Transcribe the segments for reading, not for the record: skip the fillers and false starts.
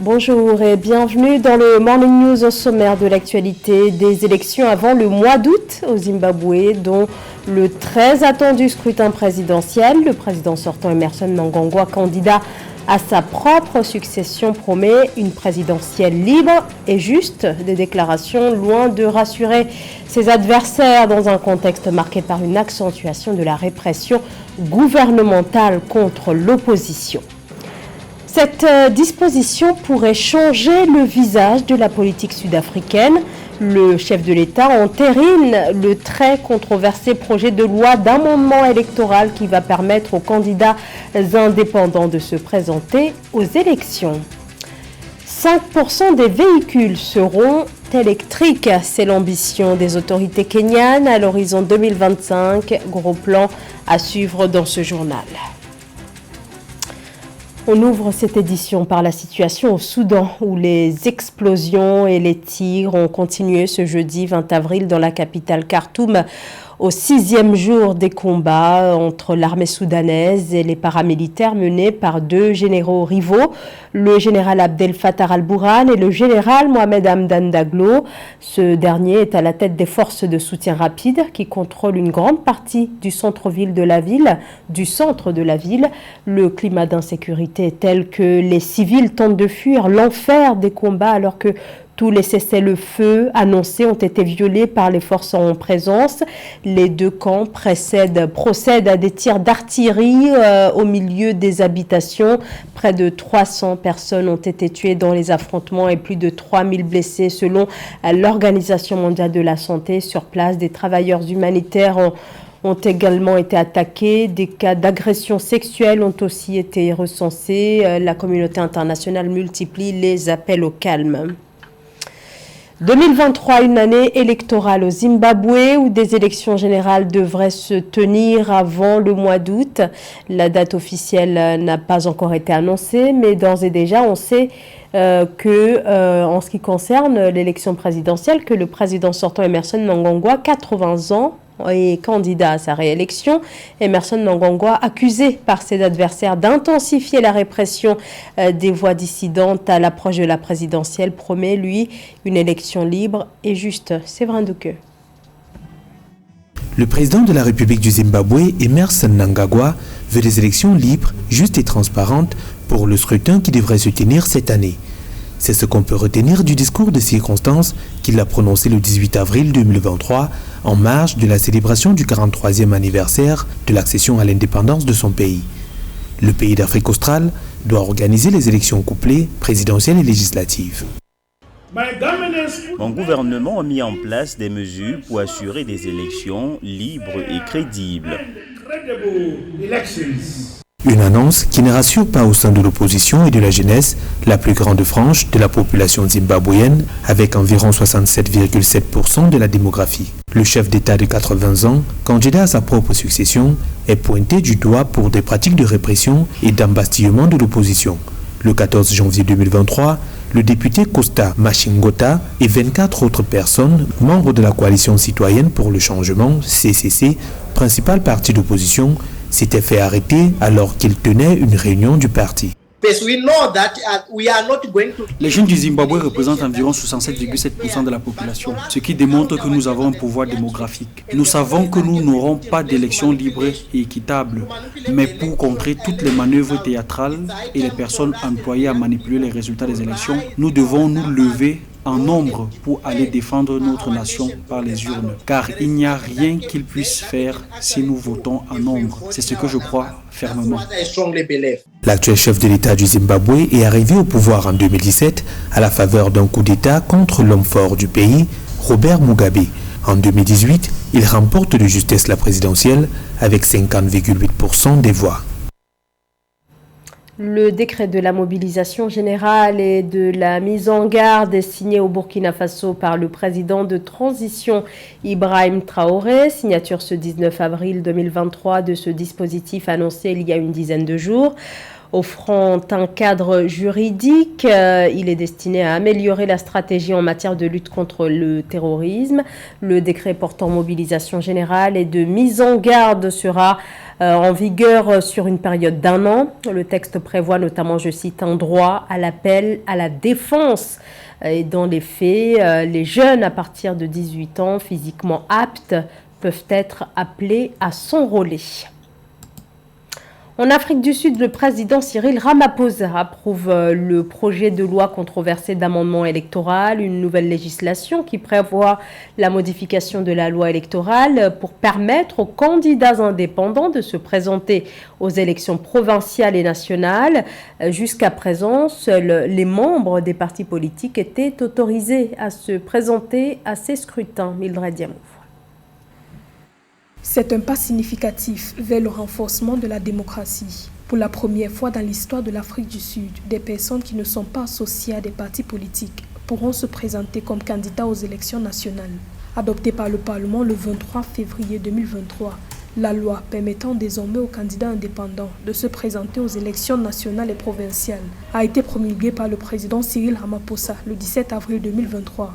Bonjour et bienvenue dans le Morning News au sommaire de l'actualité des élections avant le mois d'août au Zimbabwe, dont le très attendu scrutin présidentiel. Le président sortant Emmerson Mnangagwa, candidat à sa propre succession, promet une présidentielle libre et juste, des déclarations loin de rassurer ses adversaires dans un contexte marqué par une accentuation de la répression gouvernementale contre l'opposition. Cette disposition pourrait changer le visage de la politique sud-africaine. Le chef de l'État entérine le très controversé projet de loi d'amendement électoral qui va permettre aux candidats indépendants de se présenter aux élections. 5% des véhicules seront électriques, c'est l'ambition des autorités kenyanes à l'horizon 2025. Gros plan à suivre dans ce journal. On ouvre cette édition par la situation au Soudan où les explosions et les tirs ont continué ce jeudi 20 avril dans la capitale Khartoum au 6e jour des combats entre l'armée soudanaise et les paramilitaires menés par deux généraux rivaux, le général Abdel Fattah al-Burhan et le général Mohamed Hamdan Daglo. Ce dernier est à la tête des forces de soutien rapide qui contrôlent une grande partie du centre-ville de la ville, du centre de la ville. Le climat d'insécurité est tel que les civils tentent de fuir l'enfer des combats alors que tous les cessez-le-feu annoncés ont été violés par les forces en présence. Les deux camps procèdent à des tirs d'artillerie au milieu des habitations. Près de 300 personnes ont été tuées dans les affrontements et plus de 3000 blessés selon l'Organisation mondiale de la santé. Sur place, des travailleurs humanitaires ont également été attaqués. Des cas d'agression sexuelle ont aussi été recensés. La communauté internationale multiplie les appels au calme. 2023, une année électorale au Zimbabwe où des élections générales devraient se tenir avant le mois d'août. La date officielle n'a pas encore été annoncée, mais d'ores et déjà, on sait que, en ce qui concerne l'élection présidentielle, que le président sortant Emmerson Mnangagwa, 80 ans, est candidat à sa réélection. Emmerson Mnangagwa, accusé par ses adversaires d'intensifier la répression des voix dissidentes à l'approche de la présidentielle, promet, lui, une élection libre et juste. Séverin Douqueux. Le président de la République du Zimbabwe, Emmerson Mnangagwa, veut des élections libres, justes et transparentes pour le scrutin qui devrait se tenir cette année. C'est ce qu'on peut retenir du discours de circonstance qu'il a prononcé le 18 avril 2023 en marge de la célébration du 43e anniversaire de l'accession à l'indépendance de son pays. Le pays d'Afrique australe doit organiser les élections couplées, présidentielles et législatives. Mon gouvernement a mis en place des mesures pour assurer des élections libres et crédibles. Une annonce qui ne rassure pas au sein de l'opposition et de la jeunesse, la plus grande frange de la population zimbabwéenne, avec environ 67,7% de la démographie. Le chef d'État de 80 ans, candidat à sa propre succession, est pointé du doigt pour des pratiques de répression et d'embastillement de l'opposition. Le 14 janvier 2023, le député Costa Machingota et 24 autres personnes, membres de la coalition citoyenne pour le changement, CCC, principal parti d'opposition, s'était fait arrêter alors qu'il tenait une réunion du parti. Les jeunes du Zimbabwe représentent environ 67,7% de la population, ce qui démontre que nous avons un pouvoir démographique. Nous savons que nous n'aurons pas d'élections libres et équitables, mais pour contrer toutes les manœuvres théâtrales et les personnes employées à manipuler les résultats des élections, nous devons nous lever en nombre pour aller défendre notre nation par les urnes. Car il n'y a rien qu'ils puissent faire si nous votons en nombre. C'est ce que je crois fermement. L'actuel chef de l'État du Zimbabwe est arrivé au pouvoir en 2017 à la faveur d'un coup d'État contre l'homme fort du pays, Robert Mugabe. En 2018, il remporte de justesse la présidentielle avec 50,8% des voix. Le décret de la mobilisation générale et de la mise en garde est signé au Burkina Faso par le président de transition Ibrahim Traoré. Signature ce 19 avril 2023 de ce dispositif annoncé il y a une dizaine de jours. Offrant un cadre juridique, il est destiné à améliorer la stratégie en matière de lutte contre le terrorisme. Le décret portant mobilisation générale et de mise en garde sera en vigueur sur une période d'1 an. Le texte prévoit notamment, je cite, un droit à l'appel à la défense. Et dans les faits, les jeunes à partir de 18 ans physiquement aptes peuvent être appelés à s'enrôler. En Afrique du Sud, le président Cyril Ramaphosa approuve le projet de loi controversé d'amendement électoral, une nouvelle législation qui prévoit la modification de la loi électorale pour permettre aux candidats indépendants de se présenter aux élections provinciales et nationales. Jusqu'à présent, seuls les membres des partis politiques étaient autorisés à se présenter à ces scrutins. Mildred Diamou. C'est un pas significatif vers le renforcement de la démocratie. Pour la première fois dans l'histoire de l'Afrique du Sud, des personnes qui ne sont pas associées à des partis politiques pourront se présenter comme candidats aux élections nationales. Adoptée par le Parlement le 23 février 2023, la loi permettant désormais aux candidats indépendants de se présenter aux élections nationales et provinciales a été promulguée par le président Cyril Ramaphosa le 17 avril 2023.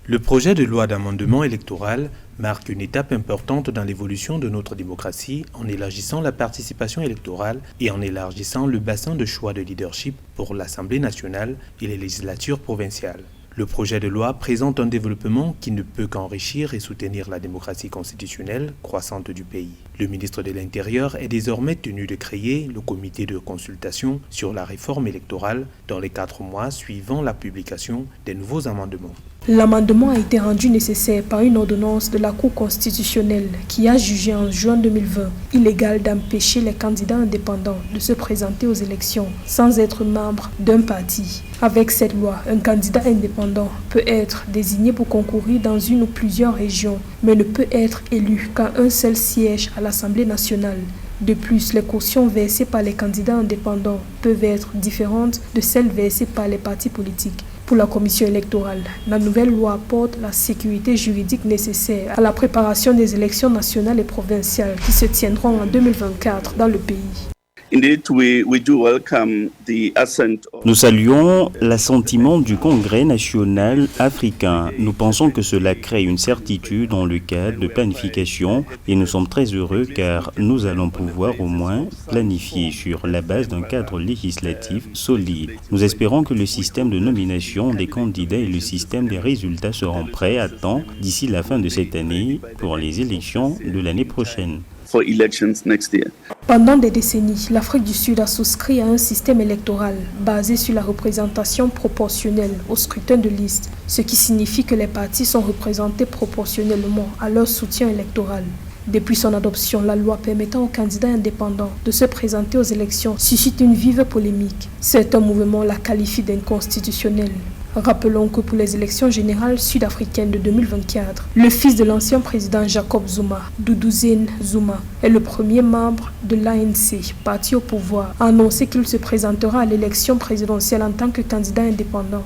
Le projet de loi d'amendement électoral marque une étape importante dans l'évolution de notre démocratie en élargissant la participation électorale et en élargissant le bassin de choix de leadership pour l'Assemblée nationale et les législatures provinciales. Le projet de loi présente un développement qui ne peut qu'enrichir et soutenir la démocratie constitutionnelle croissante du pays. Le ministre de l'Intérieur est désormais tenu de créer le comité de consultation sur la réforme électorale dans les 4 mois suivant la publication des nouveaux amendements. L'amendement a été rendu nécessaire par une ordonnance de la Cour constitutionnelle qui a jugé en juin 2020 illégal d'empêcher les candidats indépendants de se présenter aux élections sans être membre d'un parti. Avec cette loi, un candidat indépendant peut être désigné pour concourir dans une ou plusieurs régions, mais ne peut être élu qu'à un seul siège à l'Assemblée nationale. De plus, les cautions versées par les candidats indépendants peuvent être différentes de celles versées par les partis politiques. Pour la commission électorale, la nouvelle loi apporte la sécurité juridique nécessaire à la préparation des élections nationales et provinciales qui se tiendront en 2024 dans le pays. Nous saluons l'assentiment du Congrès national africain. Nous pensons que cela crée une certitude dans le cadre de planification et nous sommes très heureux car nous allons pouvoir au moins planifier sur la base d'un cadre législatif solide. Nous espérons que le système de nomination des candidats et le système des résultats seront prêts à temps d'ici la fin de cette année pour les élections de l'année prochaine. Pendant des décennies, l'Afrique du Sud a souscrit à un système électoral basé sur la représentation proportionnelle au scrutin de liste, ce qui signifie que les partis sont représentés proportionnellement à leur soutien électoral. Depuis son adoption, la loi permettant aux candidats indépendants de se présenter aux élections suscite une vive polémique. Certains mouvements la qualifient d'inconstitutionnelle. Rappelons que pour les élections générales sud-africaines de 2024, le fils de l'ancien président Jacob Zuma, Duduzane Zuma, est le premier membre de l'ANC, parti au pouvoir, a annoncé qu'il se présentera à l'élection présidentielle en tant que candidat indépendant.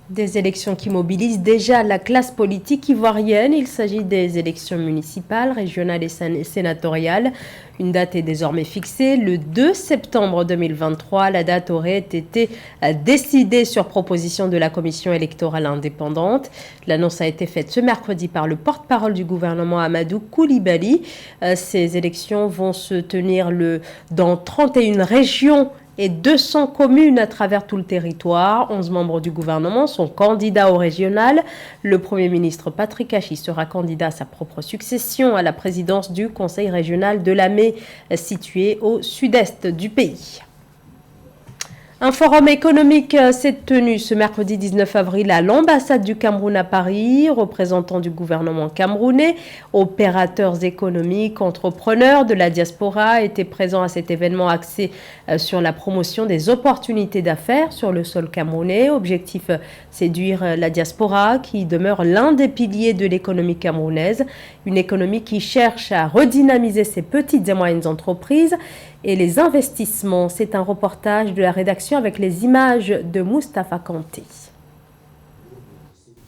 Des élections qui mobilisent déjà la classe politique ivoirienne. Il s'agit des élections municipales, régionales et sénatoriales. Une date est désormais fixée, le 2 septembre 2023. La date aurait été décidée sur proposition de la commission électorale indépendante. L'annonce a été faite ce mercredi par le porte-parole du gouvernement Amadou Koulibaly. Ces élections vont se tenir dans 31 régions et 200 communes à travers tout le territoire. 11 membres du gouvernement sont candidats au régional. Le Premier ministre Patrick Achi sera candidat à sa propre succession à la présidence du Conseil régional de Lamé, situé au sud-est du pays. Un forum économique s'est tenu ce mercredi 19 avril à l'ambassade du Cameroun à Paris. Représentants du gouvernement camerounais, opérateurs économiques, entrepreneurs de la diaspora étaient présents à cet événement axé sur la promotion des opportunités d'affaires sur le sol camerounais. Objectif, séduire la diaspora qui demeure l'un des piliers de l'économie camerounaise. Une économie qui cherche à redynamiser ses petites et moyennes entreprises et les investissements. C'est un reportage de la rédaction avec les images de Moustapha Kanté.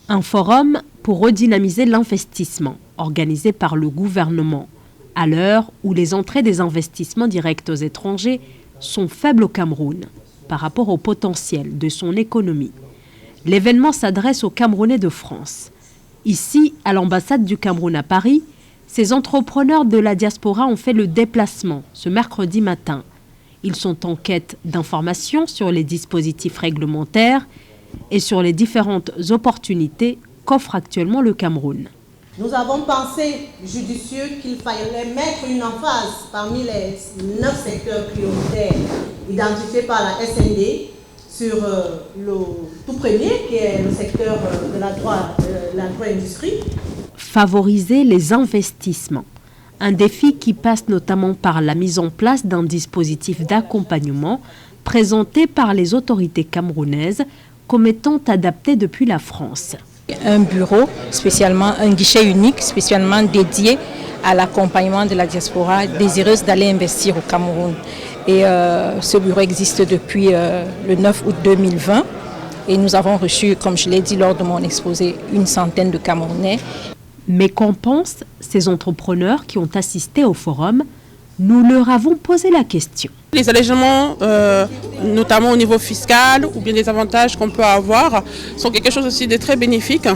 Un forum pour redynamiser l'investissement, organisé par le gouvernement, à l'heure où les entrées des investissements directs aux étrangers sont faibles au Cameroun par rapport au potentiel de son économie. L'événement s'adresse aux Camerounais de France. Ici, à l'ambassade du Cameroun à Paris, Ces entrepreneurs de la diaspora ont fait le déplacement ce mercredi matin. Ils sont en quête d'informations sur les dispositifs réglementaires et sur les différentes opportunités qu'offre actuellement le Cameroun. Nous avons pensé judicieux qu'il fallait mettre une emphase parmi les 9 secteurs prioritaires identifiés par la SND sur le tout premier, qui est le secteur de l'agro-industrie. Favoriser les investissements. Un défi qui passe notamment par la mise en place d'un dispositif d'accompagnement présenté par les autorités camerounaises comme étant adapté depuis la France. Un bureau, spécialement un guichet unique, spécialement dédié à l'accompagnement de la diaspora désireuse d'aller investir au Cameroun. Et ce bureau existe depuis le 9 août 2020 et nous avons reçu, comme je l'ai dit lors de mon exposé, une centaine de Camerounais. Mais qu'en pensent ces entrepreneurs qui ont assisté au forum? Nous leur avons posé la question. Les allégements, notamment au niveau fiscal, ou bien les avantages qu'on peut avoir, sont quelque chose aussi de très bénéfique,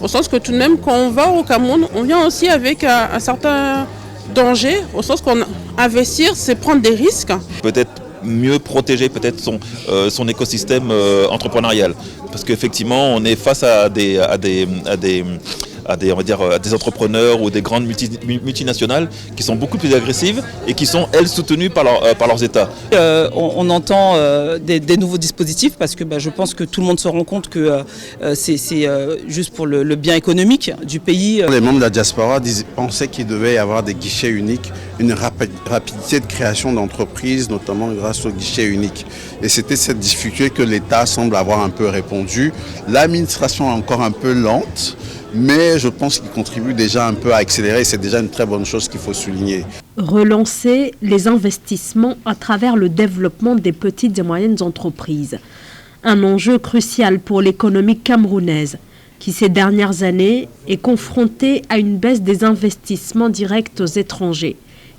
au sens que tout de même, quand on va au Cameroun, on vient aussi avec un certain danger, au sens qu'on investir, c'est prendre des risques. Peut-être mieux protéger peut-être son écosystème entrepreneurial, parce qu'effectivement, on est face à des entrepreneurs ou des grandes multinationales qui sont beaucoup plus agressives et qui sont, elles, soutenues par leurs États. On entend des nouveaux dispositifs parce que je pense que tout le monde se rend compte que c'est juste pour le bien économique du pays. Les membres de la diaspora pensaient qu'il devait y avoir des guichets uniques, une rapidité de création d'entreprises, notamment grâce au guichet unique. Et c'était cette difficulté que l'État semble avoir un peu répondu. L'administration est encore un peu lente, mais je pense qu'il contribue déjà un peu à accélérer. C'est déjà une très bonne chose qu'il faut souligner. Relancer les investissements à travers le développement des petites et moyennes entreprises. Un enjeu crucial pour l'économie camerounaise, qui ces dernières années est confrontée à une baisse des investissements directs aux étrangers,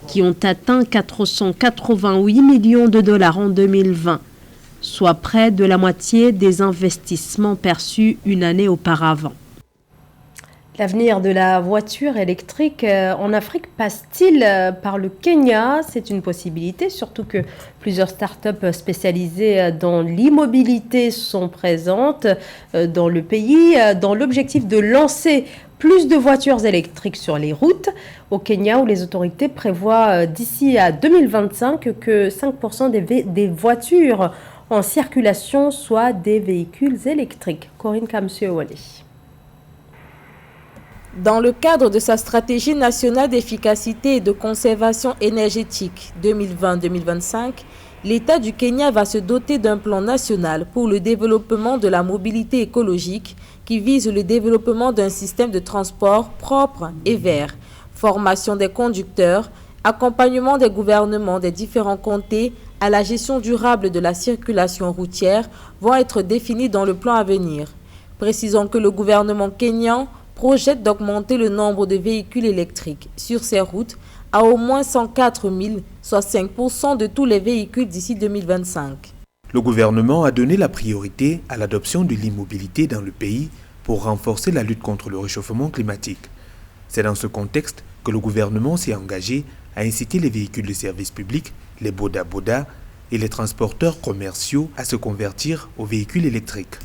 qui ont atteint 488 millions de dollars en 2020, soit près de la moitié des investissements perçus une année auparavant. L'avenir de la voiture électrique en Afrique passe-t-il par le Kenya? C'est une possibilité, surtout que plusieurs startups spécialisées dans l'immobilité sont présentes dans le pays, dans l'objectif de lancer plus de voitures électriques sur les routes au Kenya, où les autorités prévoient d'ici à 2025 que 5% des voitures en circulation soient des véhicules électriques. Corinne Kamsuewale. Dans le cadre de sa stratégie nationale d'efficacité et de conservation énergétique 2020-2025, l'État du Kenya va se doter d'un plan national pour le développement de la mobilité écologique qui vise le développement d'un système de transport propre et vert, formation des conducteurs, accompagnement des gouvernements des différents comtés à la gestion durable de la circulation routière vont être définis dans le plan à venir. Précisons que le gouvernement kényan projette d'augmenter le nombre de véhicules électriques sur ces routes à au moins 104 000, soit 5% de tous les véhicules d'ici 2025. Le gouvernement a donné la priorité à l'adoption de l'immobilité dans le pays pour renforcer la lutte contre le réchauffement climatique. C'est dans ce contexte que le gouvernement s'est engagé à inciter les véhicules de service public, les boda-boda et les transporteurs commerciaux à se convertir aux véhicules électriques.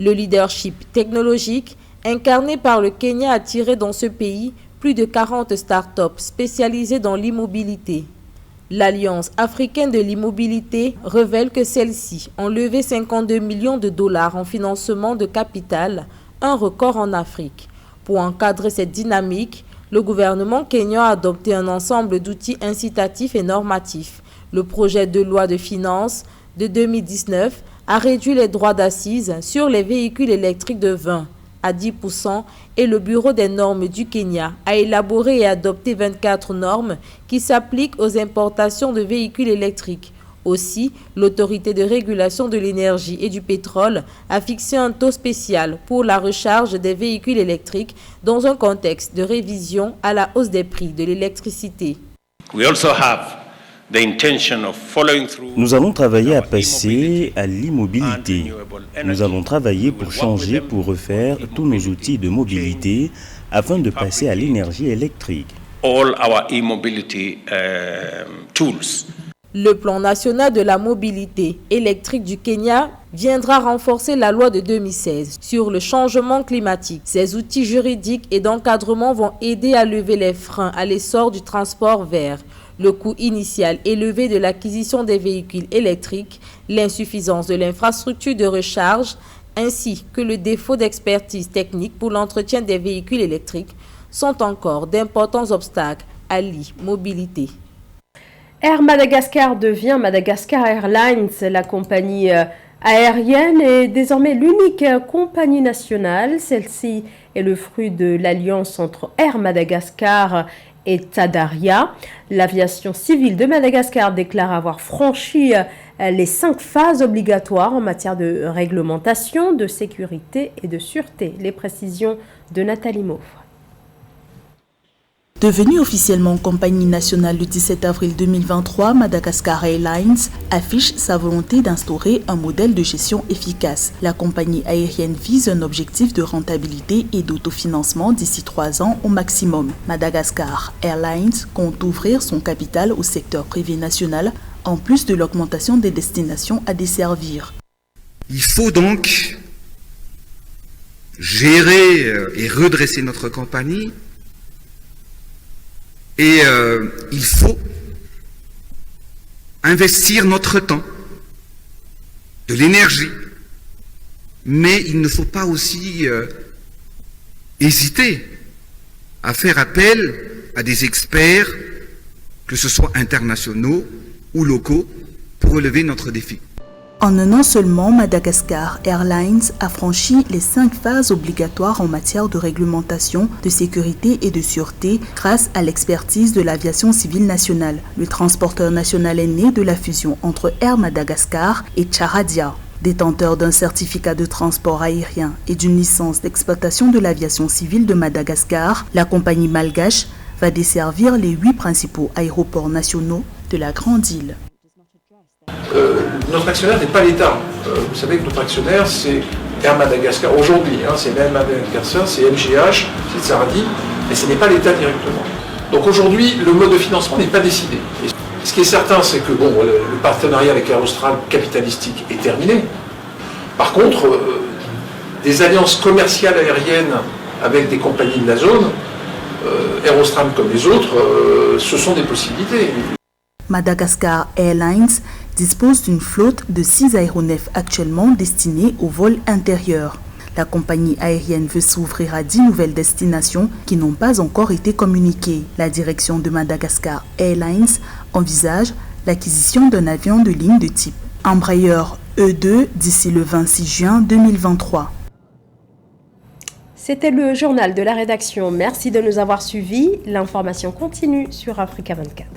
Le leadership technologique incarné par le Kenya a attiré dans ce pays plus de 40 startups spécialisées dans l'immobilité. L'Alliance africaine de l'immobilité révèle que celles-ci ont levé 52 millions de dollars en financement de capital, un record en Afrique. Pour encadrer cette dynamique, le gouvernement kényan a adopté un ensemble d'outils incitatifs et normatifs. Le projet de loi de finances de 2019 a réduit les droits d'assises sur les véhicules électriques de 20 à 10% et le Bureau des normes du Kenya a élaboré et adopté 24 normes qui s'appliquent aux importations de véhicules électriques. Aussi, l'autorité de régulation de l'énergie et du pétrole a fixé un taux spécial pour la recharge des véhicules électriques dans un contexte de révision à la hausse des prix de l'électricité. Nous allons travailler à passer à l'immobilité. Nous allons travailler pour changer, pour refaire tous nos outils de mobilité afin de passer à l'énergie électrique. all our e-mobility tools. Le plan national de la mobilité électrique du Kenya viendra renforcer la loi de 2016 sur le changement climatique. Ces outils juridiques et d'encadrement vont aider à lever les freins à l'essor du transport vert. Le coût initial élevé de l'acquisition des véhicules électriques, l'insuffisance de l'infrastructure de recharge, ainsi que le défaut d'expertise technique pour l'entretien des véhicules électriques sont encore d'importants obstacles à l'e-mobilité. Air Madagascar devient Madagascar Airlines. La compagnie aérienne est désormais l'unique compagnie nationale. Celle-ci est le fruit de l'alliance entre Air Madagascar et Tadaria. L'aviation civile de Madagascar déclare avoir franchi les 5 phases obligatoires en matière de réglementation, de sécurité et de sûreté. Les précisions de Nathalie Mauvre. Devenue officiellement compagnie nationale le 17 avril 2023, Madagascar Airlines affiche sa volonté d'instaurer un modèle de gestion efficace. La compagnie aérienne vise un objectif de rentabilité et d'autofinancement d'ici 3 ans au maximum. Madagascar Airlines compte ouvrir son capital au secteur privé national, en plus de l'augmentation des destinations à desservir. Il faut donc gérer et redresser notre compagnie. Et il faut investir notre temps, de l'énergie, mais il ne faut pas aussi hésiter à faire appel à des experts, que ce soit internationaux ou locaux, pour relever notre défi. En un an seulement, Madagascar Airlines a franchi les 5 phases obligatoires en matière de réglementation, de sécurité et de sûreté grâce à l'expertise de l'aviation civile nationale. Le transporteur national est né de la fusion entre Air Madagascar et Taradia. Détenteur d'un certificat de transport aérien et d'une licence d'exploitation de l'aviation civile de Madagascar, la compagnie malgache va desservir les 8 principaux aéroports nationaux de la Grande Île. Notre actionnaire n'est pas l'État. Vous savez que notre actionnaire, c'est Air Madagascar. Aujourd'hui, c'est Air Madagascar, c'est MGH, c'est Tsaradi, mais ce n'est pas l'État directement. Donc aujourd'hui, le mode de financement n'est pas décidé. Et ce qui est certain, c'est que le partenariat avec Air Austral capitalistique est terminé. Par contre, des alliances commerciales aériennes avec des compagnies de la zone, Air Austral comme les autres, ce sont des possibilités. Madagascar Airlines dispose d'une flotte de 6 aéronefs actuellement destinés au vol intérieur. La compagnie aérienne veut s'ouvrir à 10 nouvelles destinations qui n'ont pas encore été communiquées. La direction de Madagascar Airlines envisage l'acquisition d'un avion de ligne de type Embraer E2 d'ici le 26 juin 2023. C'était le journal de la rédaction. Merci de nous avoir suivis. L'information continue sur Africa 24.